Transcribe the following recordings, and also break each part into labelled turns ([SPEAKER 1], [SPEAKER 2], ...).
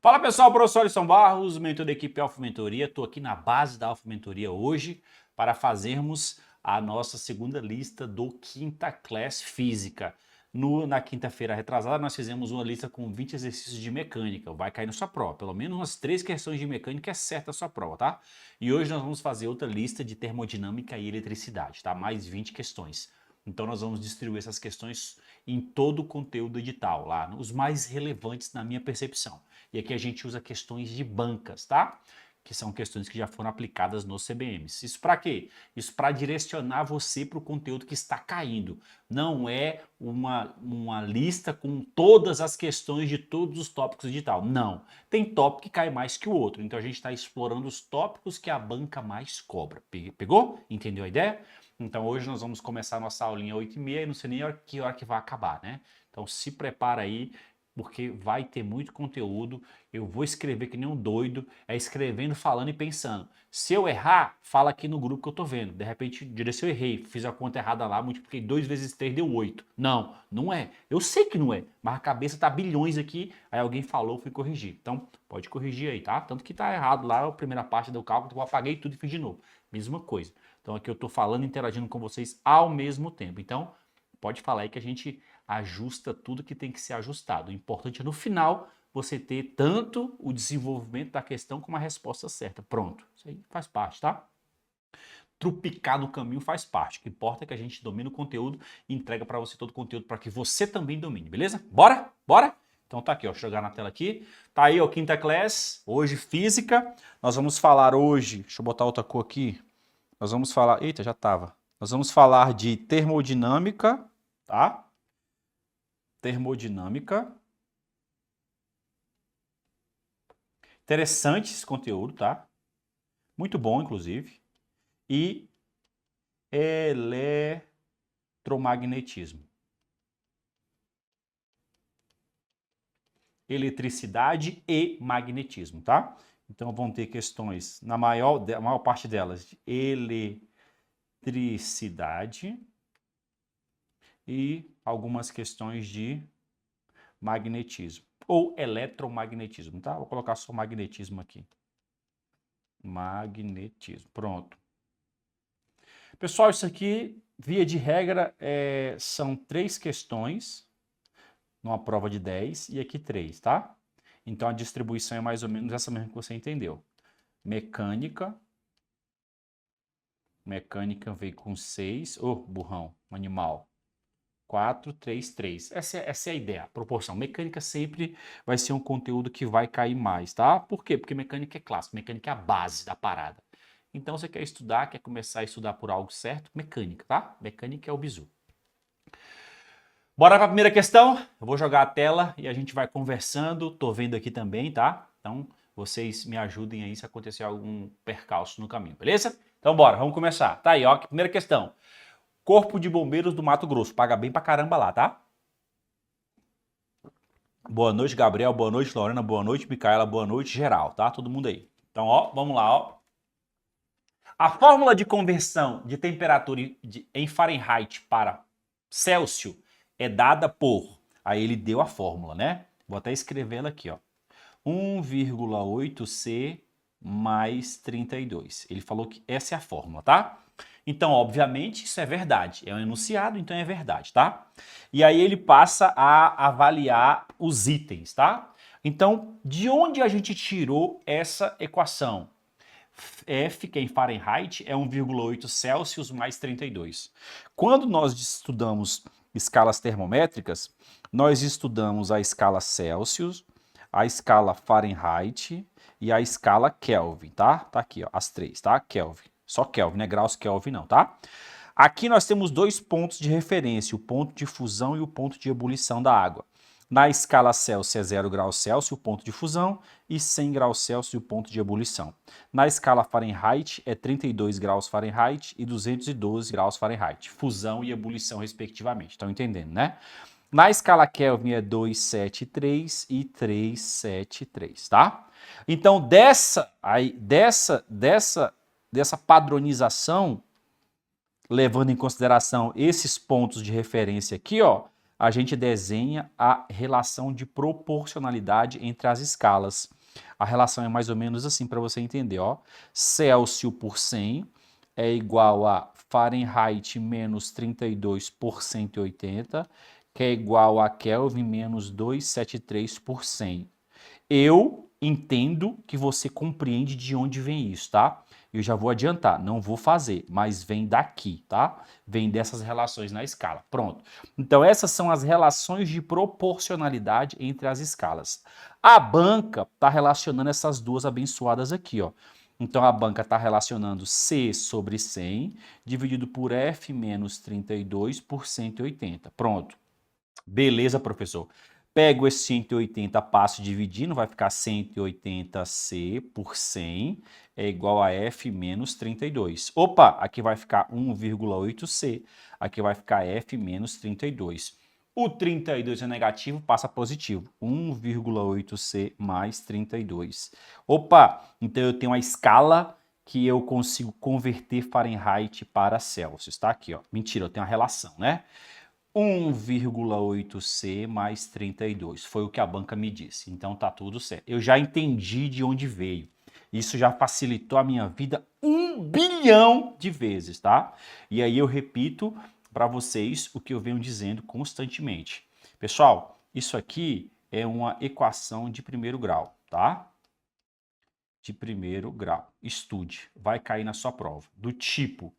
[SPEAKER 1] Fala pessoal, professor Alisson Barros, mentor da equipe Alfa Mentoria. Estou aqui na base da Alfa Mentoria hoje para fazermos a nossa segunda lista do Quinta Class Física. Na quinta-feira retrasada nós fizemos uma lista com 20 exercícios de mecânica, vai cair na sua prova, pelo menos umas 3 questões de mecânica é certa a sua prova, tá? E hoje nós vamos fazer outra lista de termodinâmica e eletricidade, tá? Mais 20 questões. Então nós vamos distribuir essas questões em todo o conteúdo edital, lá, os mais relevantes na minha percepção. E aqui a gente usa questões de bancas, tá? Que são questões que já foram aplicadas nos CBMs. Isso para quê? Isso para direcionar você para o conteúdo que está caindo. Não é uma lista com todas as questões de todos os tópicos edital. Não. Tem tópico que cai mais que o outro. Então a gente está explorando os tópicos que a banca mais cobra. Pegou? Entendeu a ideia? Então hoje nós vamos começar a nossa aulinha 8h30 e não sei nem que hora que vai acabar, né? Então se prepara aí, porque vai ter muito conteúdo. Eu vou escrever que nem um doido, escrevendo, falando e pensando. Se eu errar, fala aqui no grupo que eu tô vendo. De repente, se eu errei, fiz a conta errada lá, multipliquei 2 vezes 3 deu 8. Não, não é. Eu sei que não é, mas a cabeça tá bilhões aqui, aí alguém falou, fui corrigir. Então, pode corrigir aí, tá? Tanto que tá errado lá a primeira parte do cálculo, eu apaguei tudo e fiz de novo. Mesma coisa. Então aqui eu tô falando, interagindo com vocês ao mesmo tempo. Então, pode falar aí que a gente ajusta tudo que tem que ser ajustado. O importante é no final você ter tanto o desenvolvimento da questão como a resposta certa. Pronto, isso aí faz parte, tá? Trupicar no caminho faz parte. O que importa é que a gente domine o conteúdo e entrega para você todo o conteúdo para que você também domine, beleza? Bora? Bora? Então tá aqui, ó, deixa eu jogar na tela aqui. Tá aí, ó, quinta class, hoje física. Nós vamos falar hoje, deixa eu botar outra cor aqui. Nós vamos falar, eita, já tava. Nós vamos falar de termodinâmica, tá? Termodinâmica. Interessante esse conteúdo, tá? Muito bom, inclusive. E eletromagnetismo. Eletricidade e magnetismo, tá? Então vão ter questões, a maior parte delas, de eletricidade e algumas questões de magnetismo. Ou eletromagnetismo, tá? Vou colocar só magnetismo aqui. Magnetismo, pronto. Pessoal, isso aqui, via de regra, são 3 questões numa prova de 10 e aqui 3, tá? Então a distribuição é mais ou menos essa mesmo que você entendeu. Mecânica veio com 6, burrão, animal. 4, 3, 3. Essa é a ideia, a proporção. Mecânica sempre vai ser um conteúdo que vai cair mais, tá? Por quê? Porque mecânica é clássico, mecânica é a base da parada. Então você quer estudar, quer começar a estudar por algo certo? Mecânica, tá? Mecânica é o bizu. Bora para a primeira questão? Eu vou jogar a tela e a gente vai conversando. Tô vendo aqui também, tá? Então vocês me ajudem aí se acontecer algum percalço no caminho, beleza? Então bora, vamos começar. Tá aí, ó, primeira questão. Corpo de Bombeiros do Mato Grosso. Paga bem pra caramba lá, tá? Boa noite, Gabriel. Boa noite, Lorena. Boa noite, Micaela. Boa noite, geral, tá? Todo mundo aí. Então, ó, vamos lá, ó. A fórmula de conversão de temperatura em Fahrenheit para Celsius é dada por... Aí ele deu a fórmula, né? Vou até escrever ela aqui, ó. 1,8C mais 32. Ele falou que essa é a fórmula, tá? Então, obviamente, isso é verdade. É um enunciado, então é verdade, tá? E aí ele passa a avaliar os itens, tá? Então, de onde a gente tirou essa equação? F, que é em Fahrenheit, é 1,8 Celsius mais 32. Quando nós estudamos escalas termométricas, nós estudamos a escala Celsius, a escala Fahrenheit e a escala Kelvin, tá? Tá aqui, ó, as 3, tá? Kelvin. Só Kelvin, não é graus Kelvin não, tá? Aqui nós temos 2 pontos de referência, o ponto de fusão e o ponto de ebulição da água. Na escala Celsius é 0 graus Celsius, o ponto de fusão, e 100 graus Celsius, o ponto de ebulição. Na escala Fahrenheit é 32 graus Fahrenheit e 212 graus Fahrenheit, fusão e ebulição respectivamente. Estão entendendo, né? Na escala Kelvin é 273 e 373, tá? Então dessa padronização, levando em consideração esses pontos de referência aqui, ó, a gente desenha a relação de proporcionalidade entre as escalas. A relação é mais ou menos assim para você entender, ó. Celsius por 100 é igual a Fahrenheit menos 32 por 180, que é igual a Kelvin menos 273 por 100. Eu entendo que você compreende de onde vem isso, tá? Eu já vou adiantar, não vou fazer, mas vem daqui, tá? Vem dessas relações na escala. Pronto. Então essas são as relações de proporcionalidade entre as escalas. A banca está relacionando essas duas abençoadas aqui, ó. Então a banca está relacionando C sobre 100 dividido por F menos 32 por 180. Pronto. Beleza, professor. Pego esse 180, passo dividindo, vai ficar 180C por 100 é igual a F menos 32. Opa, aqui vai ficar 1,8C, aqui vai ficar F menos 32. O 32 é negativo, passa positivo. 1,8C mais 32. Opa, então eu tenho a escala que eu consigo converter Fahrenheit para Celsius. Tá aqui, ó. Mentira, eu tenho a relação, né? 1,8C mais 32. Foi o que a banca me disse. Então tá tudo certo. Eu já entendi de onde veio. Isso já facilitou a minha vida 1 bilhão de vezes, tá? E aí eu repito para vocês o que eu venho dizendo constantemente. Pessoal, isso aqui é uma equação de primeiro grau, tá? De primeiro grau. Estude. Vai cair na sua prova. Do tipo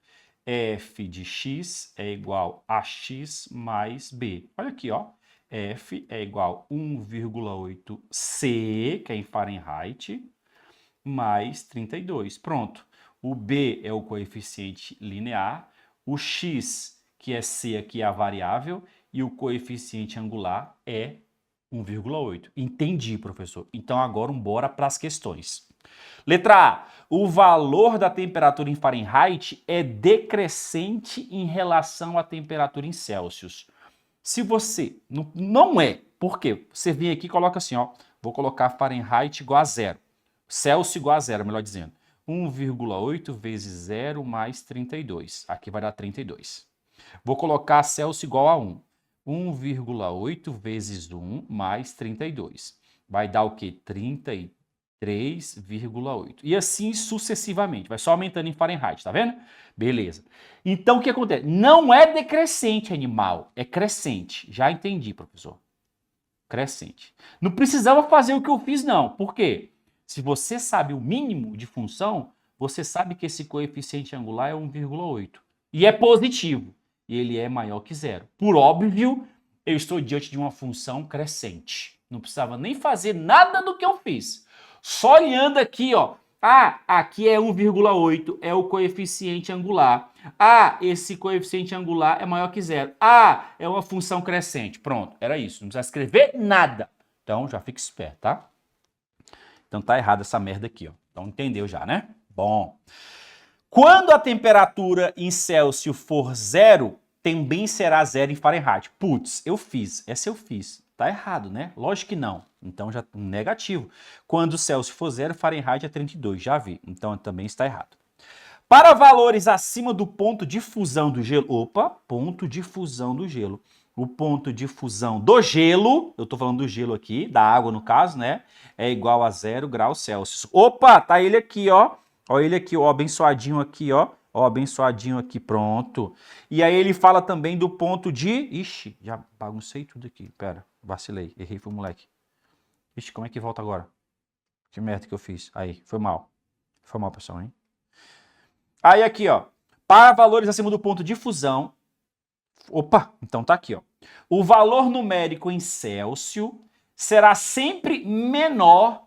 [SPEAKER 1] f de x é igual a x mais b. Olha aqui, ó. F é igual a 1,8C, que é em Fahrenheit, mais 32. Pronto. O b é o coeficiente linear, o x, que é c aqui, é a variável, e o coeficiente angular é 1,8. Entendi, professor. Então agora bora para as questões. Letra A. O valor da temperatura em Fahrenheit é decrescente em relação à temperatura em Celsius. Se você... Não é. Por quê? Você vem aqui e coloca assim, ó. Vou colocar Fahrenheit igual a zero. Celsius igual a zero, melhor dizendo. 1,8 vezes 0 mais 32. Aqui vai dar 32. Vou colocar Celsius igual a 1. 1,8 vezes 1 mais 32. Vai dar o quê? 33,8. E assim sucessivamente. Vai só aumentando em Fahrenheit, tá vendo? Beleza. Então, o que acontece? Não é decrescente, animal. É crescente. Já entendi, professor. Crescente. Não precisava fazer o que eu fiz, não. Por quê? Se você sabe o mínimo de função, você sabe que esse coeficiente angular é 1,8. E é positivo. E ele é maior que zero. Por óbvio, eu estou diante de uma função crescente. Não precisava nem fazer nada do que eu fiz. Só olhando aqui, ó. Ah, aqui é 1,8, é o coeficiente angular. Ah, esse coeficiente angular é maior que zero. Ah, é uma função crescente. Pronto, era isso. Não precisa escrever nada. Então, já fica esperto, tá? Então tá errado essa merda aqui, ó. Então entendeu já, né? Bom. Quando a temperatura em Celsius for zero, também será zero em Fahrenheit. Putz, eu fiz. Essa eu fiz. Tá errado, né? Lógico que não. Então já negativo. Quando o Celsius for zero, Fahrenheit é 32. Já vi. Então também está errado. Para valores acima do ponto de fusão do gelo... Opa, ponto de fusão do gelo. O ponto de fusão do gelo, eu estou falando do gelo aqui, da água no caso, né? É igual a 0 graus Celsius. Opa, tá ele aqui, ó. Ó ele aqui, ó, abençoadinho aqui, ó. Ó, abençoadinho aqui, pronto. E aí ele fala também do ponto de... Ixi, já baguncei tudo aqui. Pera, vacilei, errei, foi moleque. Ixi, como é que volta agora? Que merda que eu fiz. Aí, foi mal. Foi mal, pessoal, hein? Aí aqui, ó. Para valores acima do ponto de fusão... Opa, então tá aqui, ó. O valor numérico em Celsius será sempre menor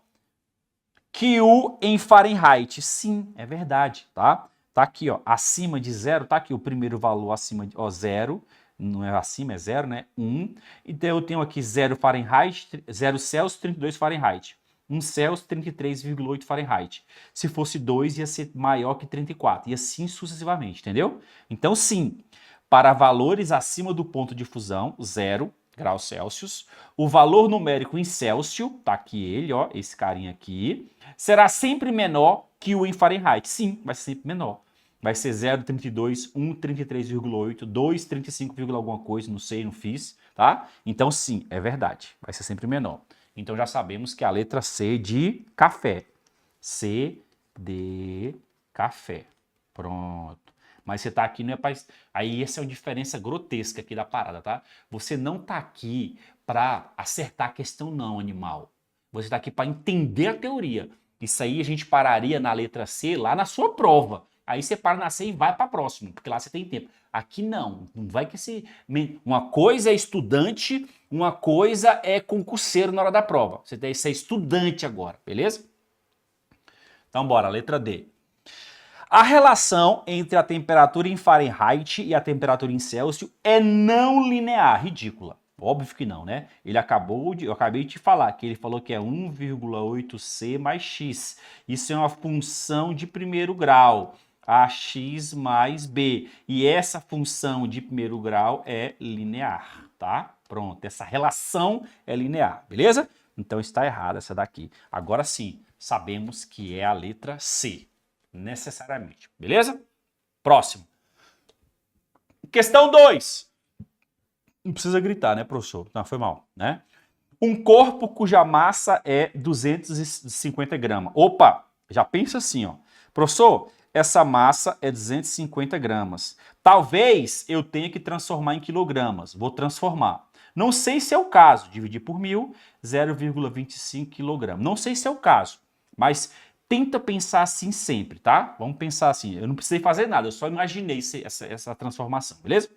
[SPEAKER 1] que o em Fahrenheit. Sim, é verdade, tá? Tá aqui, ó, acima de zero, tá aqui o primeiro valor acima de, ó, zero, não é acima, é zero, né? 1. Então eu tenho aqui 0 Fahrenheit, 0 Celsius, 32 Fahrenheit. 1 Celsius, 33,8 Fahrenheit. Se fosse 2, ia ser maior que 34, e assim sucessivamente, entendeu? Então, sim, para valores acima do ponto de fusão, 0 graus Celsius, o valor numérico em Celsius, tá aqui ele, ó, esse carinha aqui, será sempre menor que o em Fahrenheit. Sim, vai ser sempre menor. Vai ser 0,32, 1, 33,8, 2, 35, alguma coisa, não sei, não fiz, tá? Então, sim, é verdade, vai ser sempre menor. Então, já sabemos que a letra C de café. C de café. Pronto. Mas você tá aqui, não é para... Aí, essa é uma diferença grotesca aqui da parada, tá? Você não tá aqui para acertar a questão não, animal. Você tá aqui para entender a teoria. Isso aí a gente pararia na letra C lá na sua prova. Aí você para na C e vai para a próxima, porque lá você tem tempo. Aqui não vai que esse... Uma coisa é estudante, uma coisa é concurseiro na hora da prova. Você tem que ser estudante agora, beleza? Então bora, letra D. A relação entre a temperatura em Fahrenheit e a temperatura em Celsius é não linear, ridícula. Óbvio que não, né? Eu acabei de te falar que ele falou que é 1,8C mais x. Isso é uma função de primeiro grau, ax mais b. E essa função de primeiro grau é linear, tá? Pronto, essa relação é linear, beleza? Então está errada essa daqui. Agora sim, sabemos que é a letra C, necessariamente, beleza? Próximo. Questão 2. Não precisa gritar, né, professor? Não, foi mal, né? Um corpo cuja massa é 250 gramas. Opa, já pensa assim, ó. Professor, essa massa é 250 gramas. Talvez eu tenha que transformar em quilogramas. Vou transformar. Não sei se é o caso. Dividir por 1.000, 0,25 quilogramas. Não sei se é o caso, mas tenta pensar assim sempre, tá? Vamos pensar assim. Eu não precisei fazer nada, eu só imaginei essa transformação, beleza?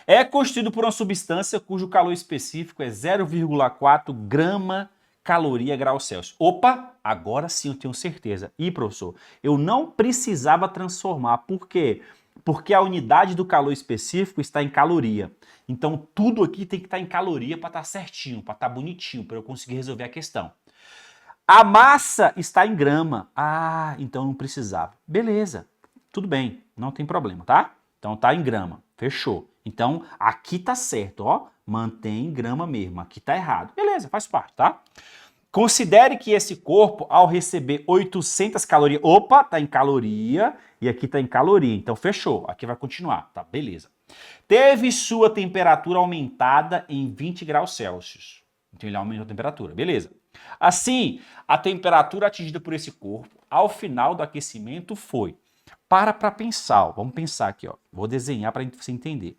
[SPEAKER 1] É constituído por uma substância cujo calor específico é 0,4 grama caloria grau Celsius. Opa, agora sim eu tenho certeza. E professor, eu não precisava transformar. Por quê? Porque a unidade do calor específico está em caloria. Então tudo aqui tem que estar em caloria para estar certinho, para estar bonitinho, para eu conseguir resolver a questão. A massa está em grama. Ah, então não precisava. Beleza, tudo bem, não tem problema, tá? Então tá em grama, fechou. Então aqui tá certo, ó, mantém em grama mesmo, aqui tá errado. Beleza, faz parte, tá? Considere que esse corpo, ao receber 800 calorias, opa, tá em caloria e aqui tá em caloria, então fechou, aqui vai continuar, tá? Beleza. Teve sua temperatura aumentada em 20 graus Celsius. Então ele aumentou a temperatura, beleza. Assim, a temperatura atingida por esse corpo ao final do aquecimento foi... Para pensar, ó. Vamos pensar aqui, ó. Vou desenhar para você entender.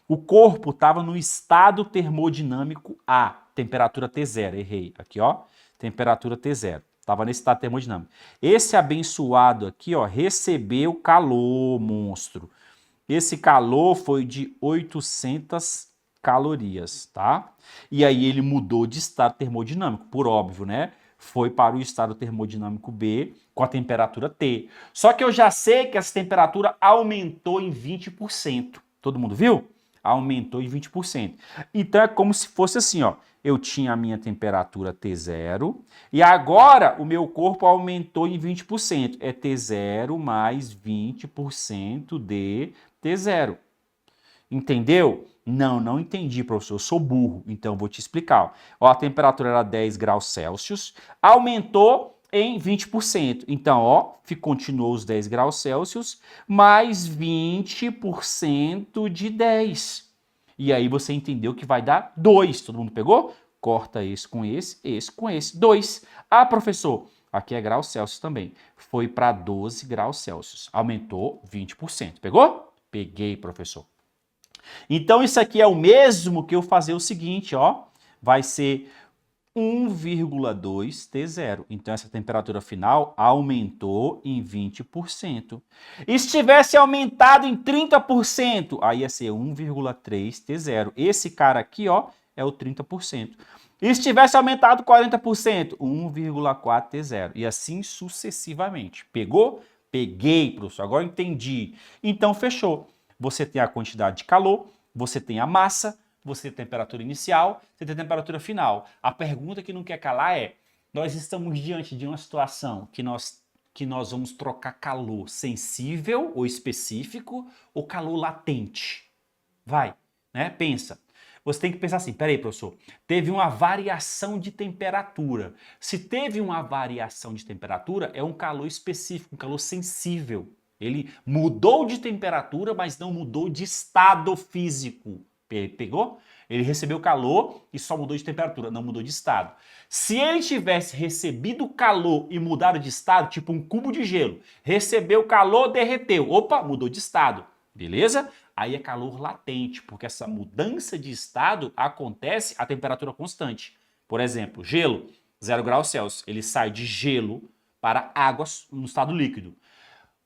[SPEAKER 1] O corpo estava no estado termodinâmico A, temperatura T0, errei. Aqui, ó, temperatura T0. Estava nesse estado termodinâmico. Esse abençoado aqui, ó, recebeu calor, monstro. Esse calor foi de 800 calorias, tá? E aí ele mudou de estado termodinâmico, por óbvio, né? Foi para o estado termodinâmico B com a temperatura T. Só que eu já sei que essa temperatura aumentou em 20%. Todo mundo viu? Aumentou em 20%. Então é como se fosse assim, ó. Eu tinha a minha temperatura T0 e agora o meu corpo aumentou em 20%. É T0 mais 20% de T0. Entendeu? Não, não entendi, professor. Eu sou burro, então vou te explicar. Ó, a temperatura era 10 graus Celsius, aumentou em 20%. Então, ó, continuou os 10 graus Celsius, mais 20% de 10. E aí você entendeu que vai dar 2. Todo mundo pegou? Corta esse com esse, 2. Ah, professor, aqui é graus Celsius também. Foi para 12 graus Celsius. Aumentou 20%. Pegou? Peguei, professor. Então, isso aqui é o mesmo que eu fazer o seguinte, ó. Vai ser 1,2 T0. Então, essa temperatura final aumentou em 20%. E se tivesse aumentado em 30%, aí ia ser 1,3 T0. Esse cara aqui, ó, é o 30%. E se tivesse aumentado 40%, 1,4 T0. E assim sucessivamente. Pegou? Peguei, professor. Agora entendi. Então, fechou. Você tem a quantidade de calor, você tem a massa, você tem a temperatura inicial, você tem a temperatura final. A pergunta que não quer calar é, nós estamos diante de uma situação que nós vamos trocar calor sensível ou específico ou calor latente? Vai, né? Pensa. Você tem que pensar assim, peraí, professor, teve uma variação de temperatura. Se teve uma variação de temperatura, é um calor específico, um calor sensível. Ele mudou de temperatura, mas não mudou de estado físico. Pegou? Ele recebeu calor e só mudou de temperatura, não mudou de estado. Se ele tivesse recebido calor e mudado de estado, tipo um cubo de gelo, recebeu calor, derreteu, opa, mudou de estado, beleza? Aí é calor latente, porque essa mudança de estado acontece a temperatura constante. Por exemplo, gelo, 0 graus Celsius, ele sai de gelo para água no estado líquido.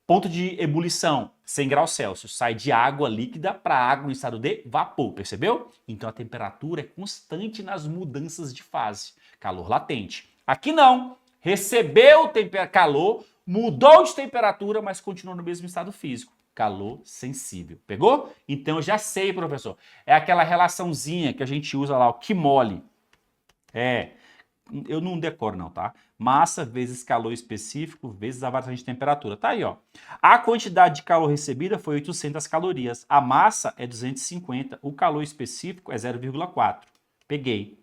[SPEAKER 1] Ponto de ebulição, 100 graus Celsius, sai de água líquida para água no estado de vapor, percebeu? Então a temperatura é constante nas mudanças de fase, calor latente. Aqui não, recebeu calor, mudou de temperatura, mas continua no mesmo estado físico, calor sensível, pegou? Então eu já sei, professor, é aquela relaçãozinha que a gente usa lá, o que mole, eu não decoro não, tá? Massa vezes calor específico vezes a variação de temperatura. Tá aí, ó. A quantidade de calor recebida foi 800 calorias. A massa é 250. O calor específico é 0,4. Peguei.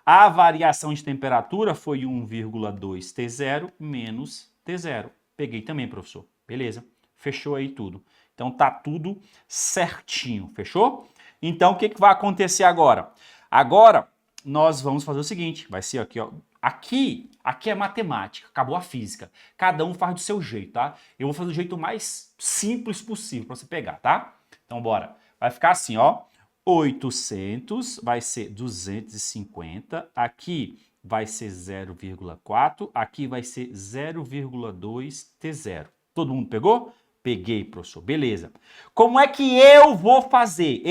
[SPEAKER 1] A variação de temperatura foi 1,2 T0 menos T0. Peguei também, professor. Beleza. Fechou aí tudo. Então tá tudo certinho. Fechou? Então o que vai acontecer agora? Agora nós vamos fazer o seguinte, vai ser aqui, ó. Aqui é matemática, acabou a física. Cada um faz do seu jeito, tá? Eu vou fazer do jeito mais simples possível para você pegar, tá? Então bora. Vai ficar assim, ó. 800 vai ser 250, aqui vai ser 0,4, aqui vai ser 0,2 T0. Todo mundo pegou? Peguei, professor. Beleza. Como é que eu vou fazer?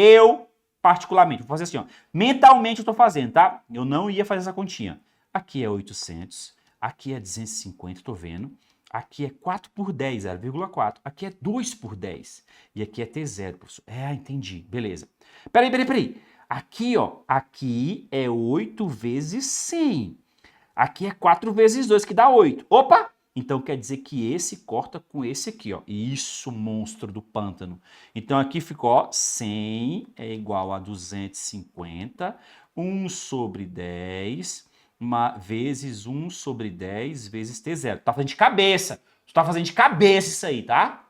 [SPEAKER 1] Particularmente, vou fazer assim, ó. Mentalmente eu tô fazendo, tá? Eu não ia fazer essa continha. Aqui é 800, aqui é 250, tô vendo. Aqui é 4 por 10, 0,4. Aqui é 2 por 10. E aqui é T0, professor. Entendi. Beleza. Peraí. Aqui, ó. Aqui é 8 vezes 100. Aqui é 4 vezes 2, que dá 8. Opa! Então quer dizer que esse corta com esse aqui, ó. Isso, monstro do pântano. Então aqui ficou, ó, 100 é igual a 250, 1 sobre 10, vezes 1 sobre 10 vezes T0. Tá fazendo de cabeça. Tu tá fazendo de cabeça isso aí, tá?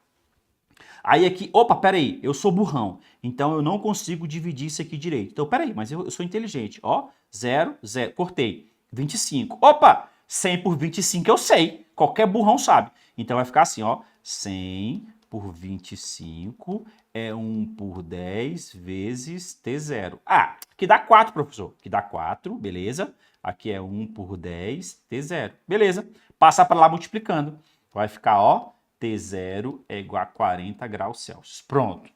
[SPEAKER 1] Aí aqui, opa, peraí, eu sou burrão. Então eu não consigo dividir isso aqui direito. Então peraí, mas eu sou inteligente. Ó, 0, 0, cortei. 25. Opa! 100 por 25 eu sei. Qualquer burrão sabe. Então vai ficar assim, ó. 100 por 25 é 1 por 10 vezes T0. Que dá 4, professor. Que dá 4, beleza. Aqui é 1 por 10, T0. Beleza. Passar para lá multiplicando. Vai ficar, ó, T0 é igual a 40 graus Celsius. Pronto.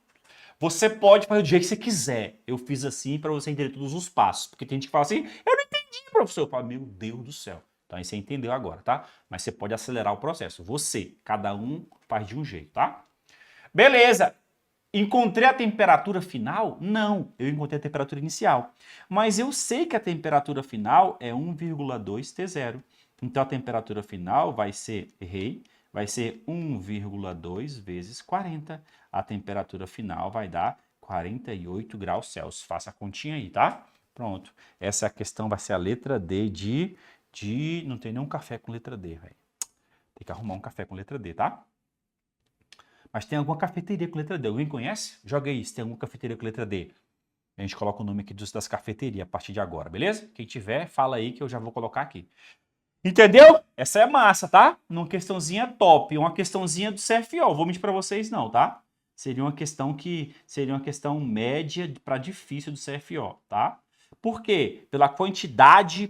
[SPEAKER 1] Você pode fazer do jeito que você quiser. Eu fiz assim para você entender todos os passos. Porque tem gente que fala assim, eu não entendi, professor. Eu falo, meu Deus do céu. Então aí você entendeu agora, tá? Mas você pode acelerar o processo. Você, cada um faz de um jeito, tá? Beleza. Encontrei a temperatura final? Não, eu encontrei a temperatura inicial. Mas eu sei que a temperatura final é 1,2 T0. Então a temperatura final vai ser, vai ser 1,2 vezes 40. A temperatura final vai dar 48 graus Celsius. Faça a continha aí, tá? Pronto. Essa questão vai ser a letra D de... Não tem nenhum café com letra D, velho. Tem que arrumar um café com letra D, tá? Mas tem alguma cafeteria com letra D. Alguém conhece? Joga aí se tem alguma cafeteria com letra D. A gente coloca o nome aqui das cafeterias a partir de agora, beleza? Quem tiver, fala aí que eu já vou colocar aqui. Entendeu? Essa é massa, tá? Uma questãozinha top. Uma questãozinha do CFO. Vou mentir pra vocês não, tá? Seria uma questão média para difícil do CFO, tá? Por quê? Pela quantidade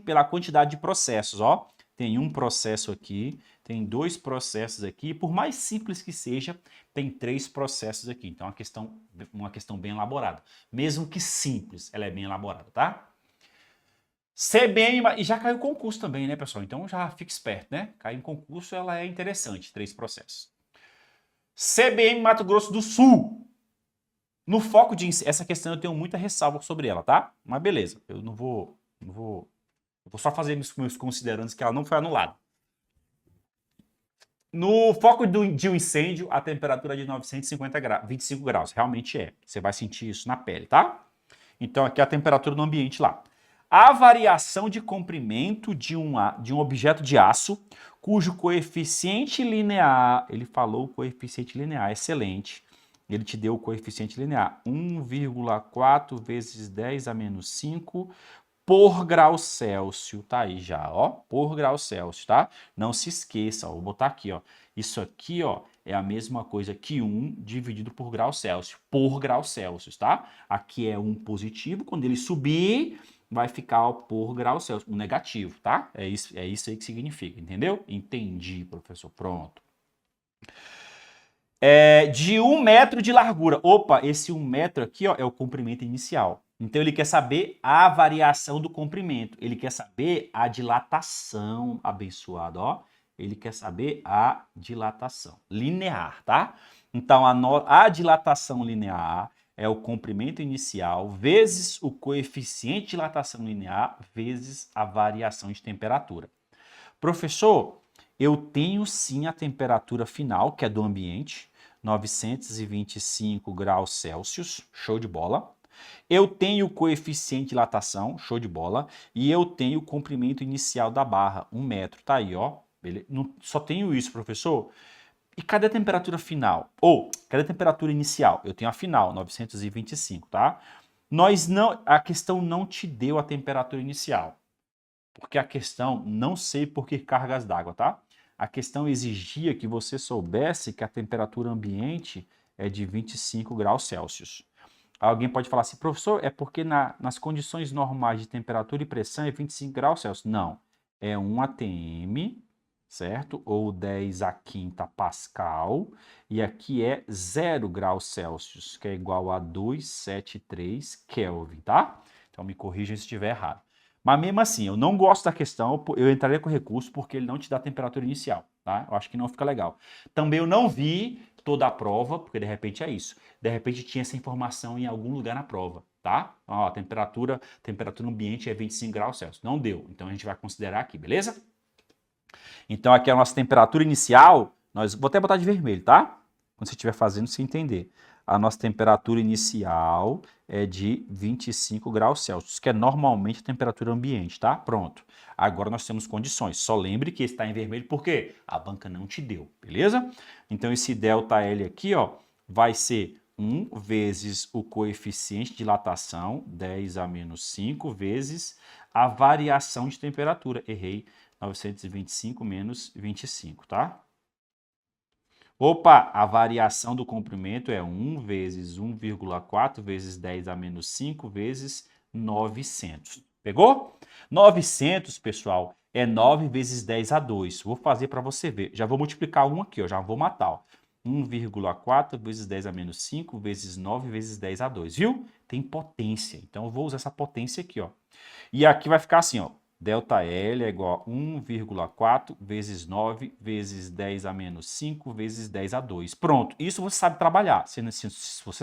[SPEAKER 1] de processos, ó. Tem um processo aqui, tem 2 processos aqui, por mais simples que seja, tem 3 processos aqui. Então, uma questão bem elaborada. Mesmo que simples, ela é bem elaborada, tá? CBN, e já caiu concurso também, né, pessoal? Então, já fica esperto, né? Cair em concurso, ela é interessante, 3 processos. CBM Mato Grosso do Sul. No foco de essa questão eu tenho muita ressalva sobre ela, tá? Mas beleza, eu vou só fazer meus considerandos que ela não foi anulada. No foco de um incêndio, a temperatura é de 25 graus. Realmente é. Você vai sentir isso na pele, tá? Então aqui é a temperatura no ambiente lá. A variação de comprimento de um objeto de aço, cujo coeficiente linear, ele falou coeficiente linear, excelente, ele te deu o coeficiente linear, 1,4 vezes 10 a menos 5 por grau Celsius, tá aí já, ó, por grau Celsius, tá? Não se esqueça, ó, vou botar aqui, ó, isso aqui, ó, é a mesma coisa que 1 dividido por grau Celsius, tá? Aqui é 1 positivo, quando ele subir, vai ficar, ó, por grau Celsius, um negativo, tá? É isso aí que significa, entendeu? Entendi, professor, pronto. De 1 metro de largura. Opa, esse 1 metro aqui, ó, é o comprimento inicial. Então, ele quer saber a variação do comprimento. Ele quer saber a dilatação, abençoado, ó. Ele quer saber a dilatação linear, tá? Então, a dilatação linear é o comprimento inicial vezes o coeficiente de dilatação linear vezes a variação de temperatura. Professor, eu tenho sim a temperatura final, que é do ambiente, 925 graus Celsius, show de bola. Eu tenho o coeficiente de dilatação, show de bola. E eu tenho o comprimento inicial da barra, 1 metro, tá aí, ó. Não, só tenho isso, professor. E cadê a temperatura final? Cadê a temperatura inicial? Eu tenho a final, 925, tá? A questão não te deu a temperatura inicial. Porque a questão, não sei por que cargas d'água, tá? A questão exigia que você soubesse que a temperatura ambiente é de 25 graus Celsius. Alguém pode falar assim, professor, é porque nas condições normais de temperatura e pressão é 25 graus Celsius. Não, é 1 atm, certo? Ou 10 a quinta Pascal, e aqui é 0 graus Celsius, que é igual a 273 Kelvin, tá? Então me corrija se estiver errado. Mas mesmo assim, eu não gosto da questão, eu entraria com recurso porque ele não te dá a temperatura inicial, tá? Eu acho que não fica legal. Também eu não vi toda a prova, porque de repente é isso. De repente tinha essa informação em algum lugar na prova, tá? Ó, a temperatura ambiente é 25 graus Celsius. Não deu, então a gente vai considerar aqui, beleza? Então aqui é a nossa temperatura inicial, vou até botar de vermelho, tá? Quando você estiver fazendo, você entender. A nossa temperatura inicial é de 25 graus Celsius, que é normalmente a temperatura ambiente, tá? Pronto. Agora nós temos condições. Só lembre que está em vermelho porque a banca não te deu, beleza? Então esse ΔL aqui, ó, vai ser 1 vezes o coeficiente de dilatação, 10 a menos 5, vezes a variação de temperatura. Errei, 925 menos 25, tá? Opa, a variação do comprimento é 1 vezes 1,4 vezes 10 a menos 5 vezes 900. Pegou? 900, pessoal, é 9 vezes 10 a 2. Vou fazer para você ver. Já vou multiplicar 1 aqui, ó, já vou matar. Ó. 1,4 vezes 10 a menos 5 vezes 9 vezes 10 a 2. Viu? Tem potência. Então, eu vou usar essa potência aqui, ó. E aqui vai ficar assim, ó. ΔL é igual a 1,4 vezes 9 vezes 10 a menos 5 vezes 10 a 2. Pronto, isso você sabe trabalhar, você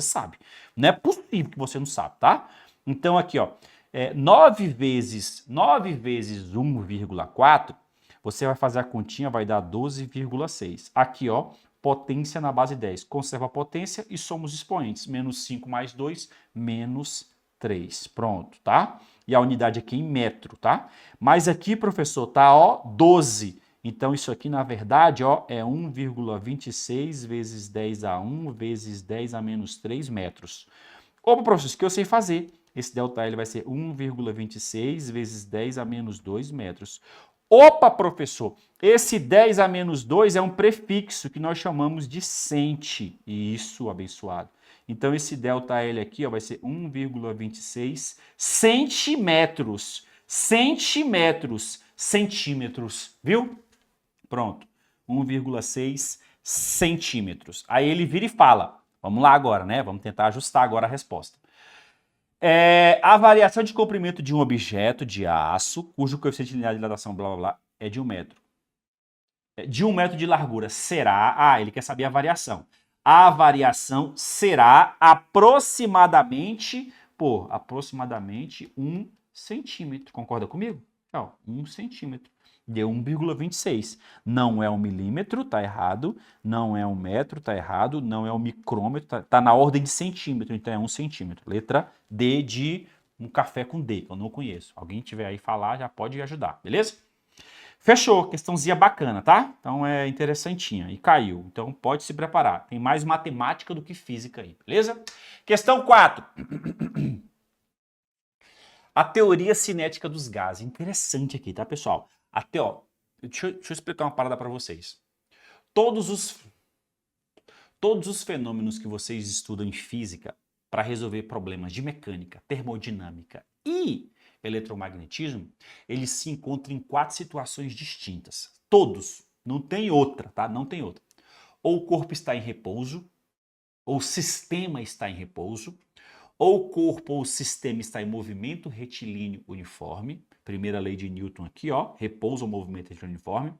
[SPEAKER 1] sabe. Não é possível que você não sabe, tá? Então aqui, ó, 9 vezes 1,4, você vai fazer a continha, vai dar 12,6. Aqui, ó, potência na base 10. Conserva a potência e somos expoentes. Menos 5 mais 2, menos 3. Pronto, tá? E a unidade aqui em metro, tá? Mas aqui, professor, tá, ó, 12. Então, isso aqui, na verdade, ó, é 1,26 vezes 10 a 1 vezes 10 a menos 3 metros. Opa, professor, isso que eu sei fazer. Esse ΔL vai ser 1,26 vezes 10 a menos 2 metros. Opa, professor, esse 10 a menos 2 é um prefixo que nós chamamos de centi. Isso, abençoado. Então, esse ΔL aqui ó, vai ser 1,26 centímetros. Centímetros, viu? Pronto, 1,6 centímetros. Aí ele vira e fala, vamos lá agora, né? Vamos tentar ajustar agora a resposta. A variação de comprimento de um objeto de aço, cujo coeficiente linear de dilatação, blá, blá, blá, é de 1 metro. De 1 metro de largura será... ele quer saber a variação. A variação será aproximadamente 1 centímetro. Concorda comigo? Ó, 1 centímetro. Deu 1,26. Não é um milímetro, tá errado. Não é um metro, tá errado. Não é um micrômetro, tá na ordem de centímetro, então é 1 centímetro. Letra D de um café com D, que eu não conheço. Alguém tiver aí falar, já pode ajudar, beleza? Fechou, questãozinha bacana, tá? Então é interessantinha. E caiu. Então pode se preparar. Tem mais matemática do que física aí, beleza? Questão 4. A teoria cinética dos gases. Interessante aqui, tá, pessoal? Até, ó, deixa eu explicar uma parada para vocês. Todos os fenômenos que vocês estudam em física para resolver problemas de mecânica, termodinâmica e eletromagnetismo, eles se encontram em 4 situações distintas. Todos. Não tem outra, tá? Não tem outra. Ou o corpo está em repouso, ou o sistema está em repouso, ou o corpo ou o sistema está em movimento retilíneo uniforme. Primeira lei de Newton aqui, ó. Repouso ou movimento retilíneo uniforme.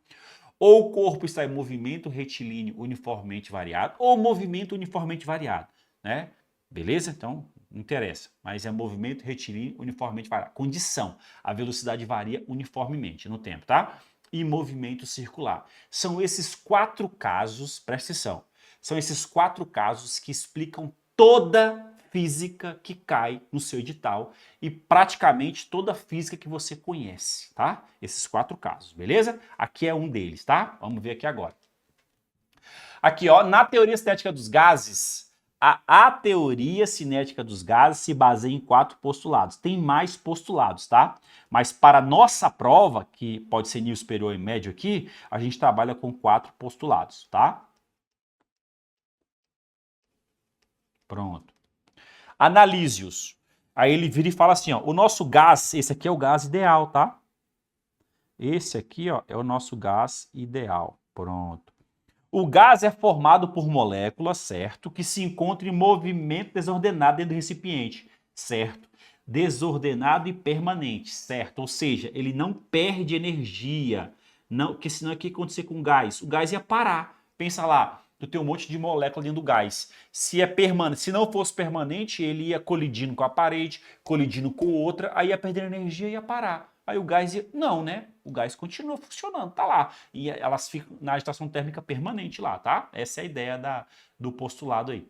[SPEAKER 1] Ou o corpo está em movimento retilíneo uniformemente variado, ou movimento uniformemente variado, né? Beleza? Então, não interessa. Mas é movimento retilíneo uniformemente variado. Condição. A velocidade varia uniformemente no tempo, tá? E movimento circular. São esses 4 casos, presta atenção, são esses 4 casos que explicam toda física que cai no seu edital e praticamente toda a física que você conhece, tá? Esses 4 casos, beleza? Aqui é um deles, tá? Vamos ver aqui agora. Aqui, ó, na teoria cinética dos gases, a teoria cinética dos gases se baseia em 4 postulados. Tem mais postulados, tá? Mas para nossa prova, que pode ser nível superior e médio aqui, a gente trabalha com 4 postulados, tá? Pronto. Analise-os. Aí ele vira e fala assim, ó, o nosso gás, esse aqui é o gás ideal, tá? Esse aqui, ó, é o nosso gás ideal. Pronto. O gás é formado por moléculas, certo? Que se encontram em movimento desordenado dentro do recipiente, certo? Desordenado e permanente, certo? Ou seja, ele não perde energia, não, porque senão o que ia acontecer com o gás? O gás ia parar. Pensa lá, tu tem um monte de molécula dentro do gás. Se é permanente, se não fosse permanente, ele ia colidindo com a parede, colidindo com outra, aí ia perder energia e ia parar. Aí o gás ia... Não, né? O gás continua funcionando, tá lá. E elas ficam na agitação térmica permanente lá, tá? Essa é a ideia do postulado aí.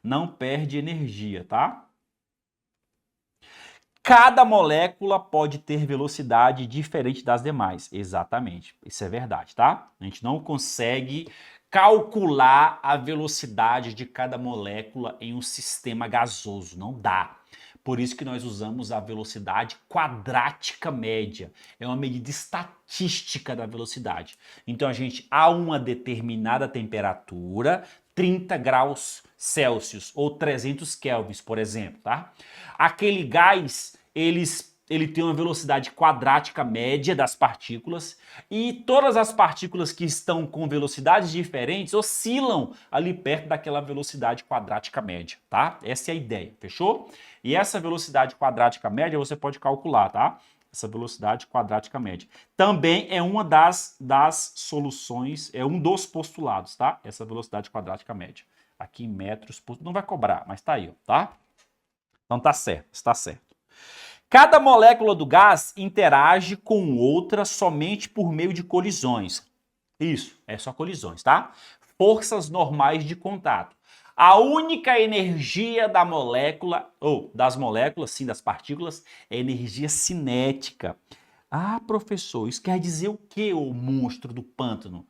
[SPEAKER 1] Não perde energia, tá? Cada molécula pode ter velocidade diferente das demais. Exatamente. Isso é verdade, tá? A gente não consegue calcular a velocidade de cada molécula em um sistema gasoso. Não dá. Por isso que nós usamos a velocidade quadrática média. É uma medida estatística da velocidade. Então, a uma determinada temperatura, 30 graus Celsius ou 300 kelvins, por exemplo, tá? Aquele gás, ele tem uma velocidade quadrática média das partículas e todas as partículas que estão com velocidades diferentes oscilam ali perto daquela velocidade quadrática média, tá? Essa é a ideia, fechou? E essa velocidade quadrática média você pode calcular, tá? Essa velocidade quadrática média. Também é uma das soluções, é um dos postulados, tá? Essa velocidade quadrática média. Aqui em metros, não vai cobrar, mas tá aí, ó, tá? Então tá certo, está certo. Cada molécula do gás interage com outra somente por meio de colisões. Isso, é só colisões, tá? Forças normais de contato. A única energia da molécula, ou das moléculas, sim, das partículas, é energia cinética. Ah, professor, isso quer dizer o que, o monstro do pântano?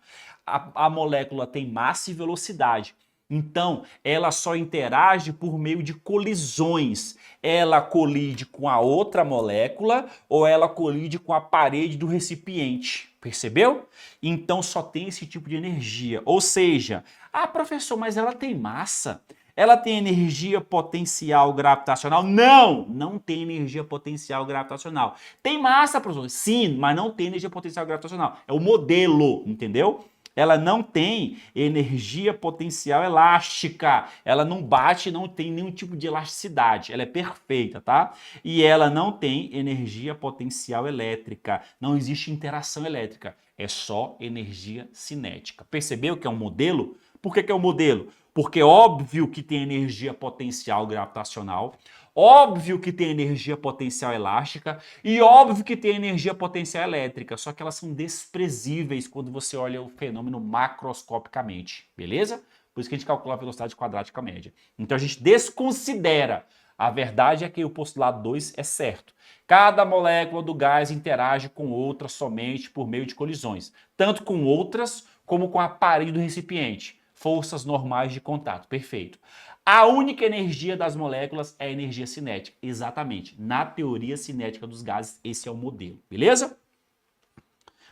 [SPEAKER 1] A molécula tem massa e velocidade. Então, ela só interage por meio de colisões. Ela colide com a outra molécula ou ela colide com a parede do recipiente. Percebeu? Então, só tem esse tipo de energia. Ou seja, ah, professor, mas ela tem massa. Ela tem energia potencial gravitacional? Não, não tem energia potencial gravitacional. Tem massa, professor? Sim, mas não tem energia potencial gravitacional. É o modelo, entendeu? Ela não tem energia potencial elástica, ela não bate, não tem nenhum tipo de elasticidade, ela é perfeita, tá? E ela não tem energia potencial elétrica, não existe interação elétrica, é só energia cinética. Percebeu que é um modelo? Por que é um modelo? Porque é óbvio que tem energia potencial gravitacional, óbvio que tem energia potencial elástica e óbvio que tem energia potencial elétrica, só que elas são desprezíveis quando você olha o fenômeno macroscopicamente, beleza? Por isso que a gente calcula a velocidade quadrática média. Então a gente desconsidera A verdade é que o postulado 2 é certo. Cada molécula do gás interage com outra somente por meio de colisões, tanto com outras como com o aparelho do recipiente. Forças normais de contato. Perfeito. A única energia das moléculas é a energia cinética. Exatamente. Na teoria cinética dos gases, esse é o modelo. Beleza?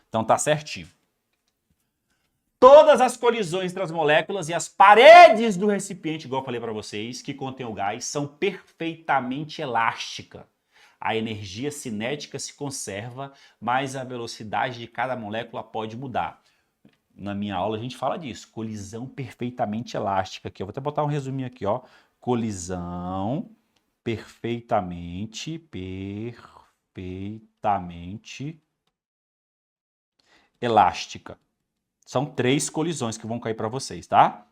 [SPEAKER 1] Então tá certinho. Todas as colisões entre as moléculas e as paredes do recipiente, igual eu falei para vocês, que contém o gás, são perfeitamente elásticas. A energia cinética se conserva, mas a velocidade de cada molécula pode mudar. Na minha aula a gente fala disso, colisão perfeitamente elástica. Aqui, eu vou até botar um resuminho aqui, ó. Colisão perfeitamente elástica. São 3 colisões que vão cair para vocês, tá?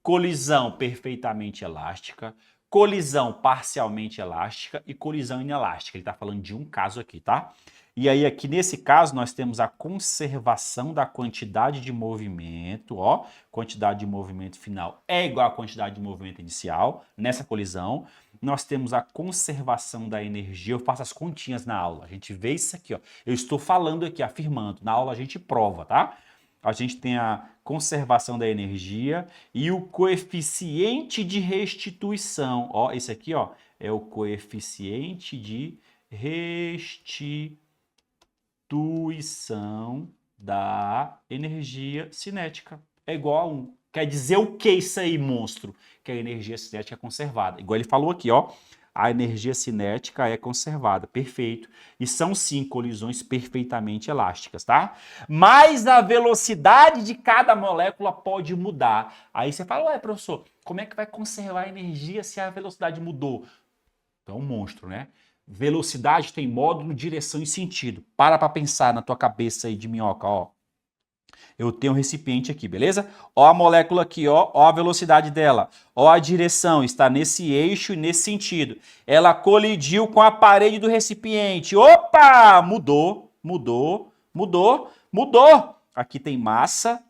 [SPEAKER 1] Colisão perfeitamente elástica, colisão parcialmente elástica e colisão inelástica. Ele está falando de um caso aqui, tá? E aí aqui nesse caso nós temos a conservação da quantidade de movimento, ó, quantidade de movimento final é igual à quantidade de movimento inicial nessa colisão. Nós temos a conservação da energia, eu faço as continhas na aula, a gente vê isso aqui, ó. Eu estou falando aqui, afirmando, na aula a gente prova, tá? A gente tem a conservação da energia e o coeficiente de restituição. Ó, esse aqui, ó, é o coeficiente de restituição da energia cinética. É igual a 1. Quer dizer o que isso aí, monstro? Que a energia cinética é conservada. Igual ele falou aqui, ó. A energia cinética é conservada, perfeito. E são sim colisões perfeitamente elásticas, tá? Mas a velocidade de cada molécula pode mudar. Aí você fala, ué, professor, como é que vai conservar a energia se a velocidade mudou? Então é um monstro, né? Velocidade tem módulo, direção e sentido. Para pensar na tua cabeça aí de minhoca, ó. Eu tenho um recipiente aqui, beleza? Ó a molécula aqui, ó a velocidade dela. Ó a direção, está nesse eixo e nesse sentido. Ela colidiu com a parede do recipiente. Opa! Mudou. Aqui tem massa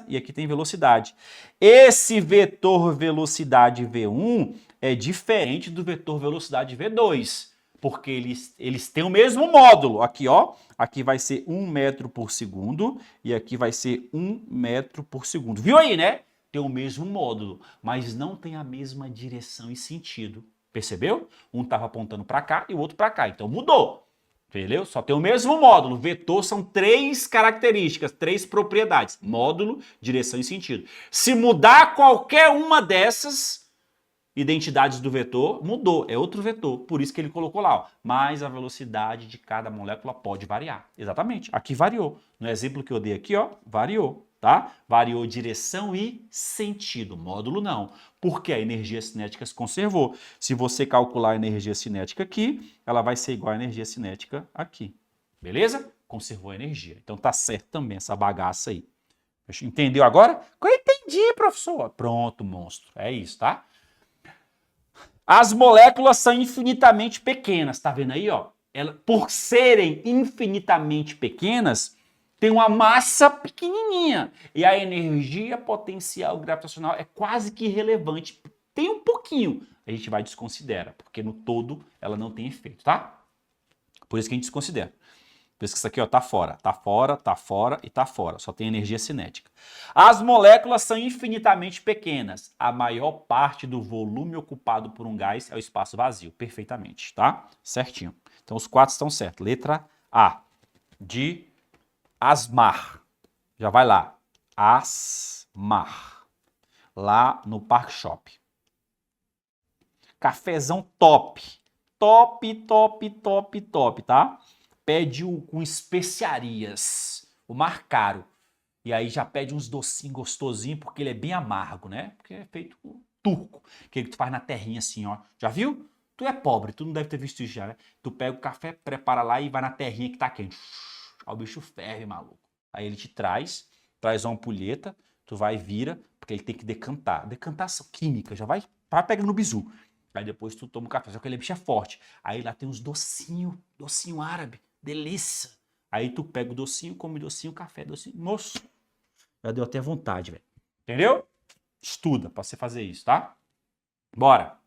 [SPEAKER 1] e aqui tem velocidade. Esse vetor velocidade V1 é diferente do vetor velocidade V2, porque eles têm o mesmo módulo. Aqui, ó. Aqui vai ser 1 metro por segundo e aqui vai ser 1 metro por segundo. Viu aí, né? Tem o mesmo módulo, mas não tem a mesma direção e sentido. Percebeu? Um estava apontando para cá e o outro para cá. Então mudou. Entendeu? Só tem o mesmo módulo. Vetor são 3 características, 3 propriedades. Módulo, direção e sentido. Se mudar qualquer uma dessas identidades do vetor, mudou, é outro vetor, por isso que ele colocou lá, ó. Mas a velocidade de cada molécula pode variar. Exatamente, aqui variou. No exemplo que eu dei aqui, ó, variou, tá? Variou direção e sentido, módulo não, porque a energia cinética se conservou. Se você calcular a energia cinética aqui, ela vai ser igual à energia cinética aqui, beleza? Conservou a energia. Então tá certo também essa bagaça aí. Entendeu agora? Eu entendi, professor. Pronto, monstro. É isso, tá? As moléculas são infinitamente pequenas, tá vendo aí, ó? Por serem infinitamente pequenas, tem uma massa pequenininha e a energia potencial gravitacional é quase que irrelevante. Tem um pouquinho, a gente vai desconsidera, porque no todo ela não tem efeito, tá? Por isso que a gente desconsidera. Por isso que isso aqui, ó, tá fora e tá fora. Só tem energia cinética. As moléculas são infinitamente pequenas. A maior parte do volume ocupado por um gás é o espaço vazio. Perfeitamente, tá? Certinho. Então os 4 estão certos. Letra A. De Asmar. Já vai lá. Asmar. Lá no Park Shop. Cafezão top. Top, tá? Pede com especiarias, o mais caro. E aí já pede uns docinhos gostosinhos, porque ele é bem amargo, né? Porque é feito com turco, aquele que tu faz na terrinha assim, ó. Já viu? Tu é pobre, tu não deve ter visto isso já, né? Tu pega o café, prepara lá e vai na terrinha que tá quente. Aí o bicho ferve, maluco. Aí ele te traz uma ampulheta, tu vai e vira, porque ele tem que decantar. Decantação química, já vai pegando no bizu. Aí depois tu toma o café, só que aquele bicho é forte. Aí lá tem uns docinho árabe. Delícia. Aí tu pega o docinho, come docinho, café, docinho. Nossa, já deu até vontade, velho. Entendeu? Estuda pra você fazer isso, tá? Bora.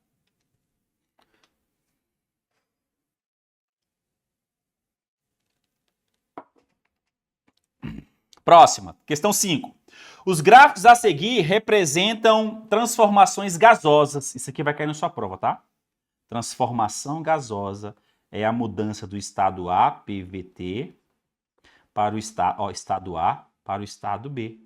[SPEAKER 1] Próxima, questão 5. Os gráficos a seguir representam transformações gasosas. Isso aqui vai cair na sua prova, tá? Transformação gasosa é a mudança do estado A, PVT, para o estado A para o estado B,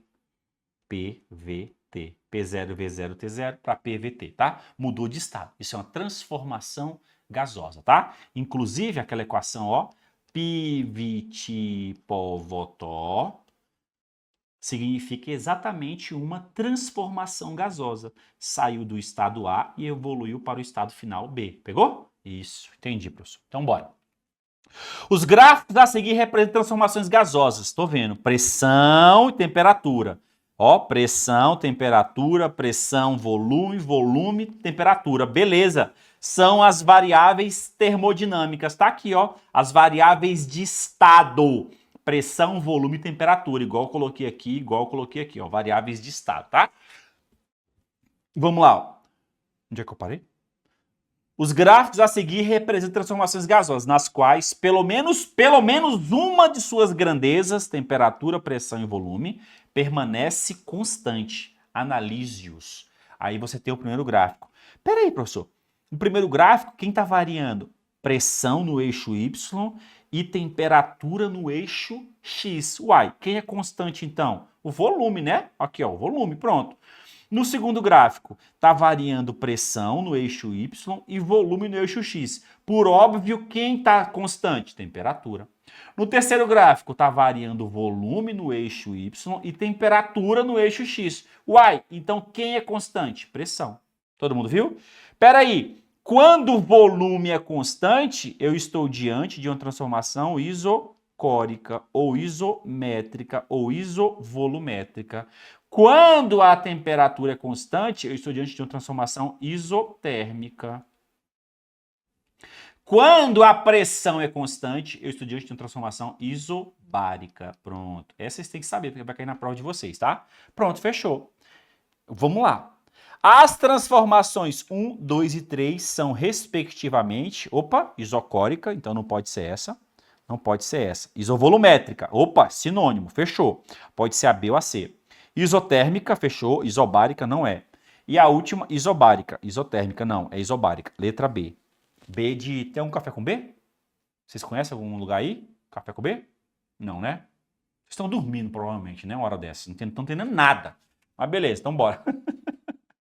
[SPEAKER 1] PVT. P0, V0, T0 para PVT, tá? Mudou de estado. Isso é uma transformação gasosa, tá? Inclusive, aquela equação, ó, PVT povotó, significa exatamente uma transformação gasosa. Saiu do estado A e evoluiu para o estado final B. Pegou? Isso, entendi, professor. Então, bora. Os gráficos a seguir representam transformações gasosas. Estou vendo. Pressão e temperatura. Ó, pressão, temperatura, pressão, volume, volume, temperatura. Beleza. São as variáveis termodinâmicas. Tá aqui, ó. As variáveis de estado. Pressão, volume e temperatura. Igual eu coloquei aqui, ó. Variáveis de estado, tá? Vamos lá, ó. Onde é que eu parei? Os gráficos a seguir representam transformações gasosas, nas quais pelo menos uma de suas grandezas, temperatura, pressão e volume, permanece constante. Analise-os. Aí você tem o primeiro gráfico. Peraí, professor. O primeiro gráfico, quem está variando? Pressão no eixo Y e temperatura no eixo X. Uai, quem é constante então? O volume, né? Aqui, ó, o volume, pronto. No segundo gráfico, está variando pressão no eixo Y e volume no eixo X. Por óbvio, quem está constante? Temperatura. No terceiro gráfico, está variando volume no eixo Y e temperatura no eixo X. Uai, então quem é constante? Pressão. Todo mundo viu? Peraí, quando o volume é constante, eu estou diante de uma transformação isocórica, ou isométrica, ou isovolumétrica. Quando a temperatura é constante, eu estou diante de uma transformação isotérmica. Quando a pressão é constante, eu estou diante de uma transformação isobárica. Pronto. Essa vocês têm que saber, porque vai cair na prova de vocês, tá? Pronto, fechou. Vamos lá. As transformações 1, 2 e 3 são, respectivamente, isocórica, então não pode ser essa. Não pode ser essa. Isovolumétrica, sinônimo, fechou. Pode ser a B ou a C. Isotérmica, fechou. Isobárica, não é. E a última, isobárica. Isotérmica, não. É isobárica. Letra B. B de... Tem algum café com B? Vocês conhecem algum lugar aí? Café com B? Não, né? Vocês estão dormindo, provavelmente, né? Uma hora dessa. Não estão entendendo nada. Mas beleza, então bora.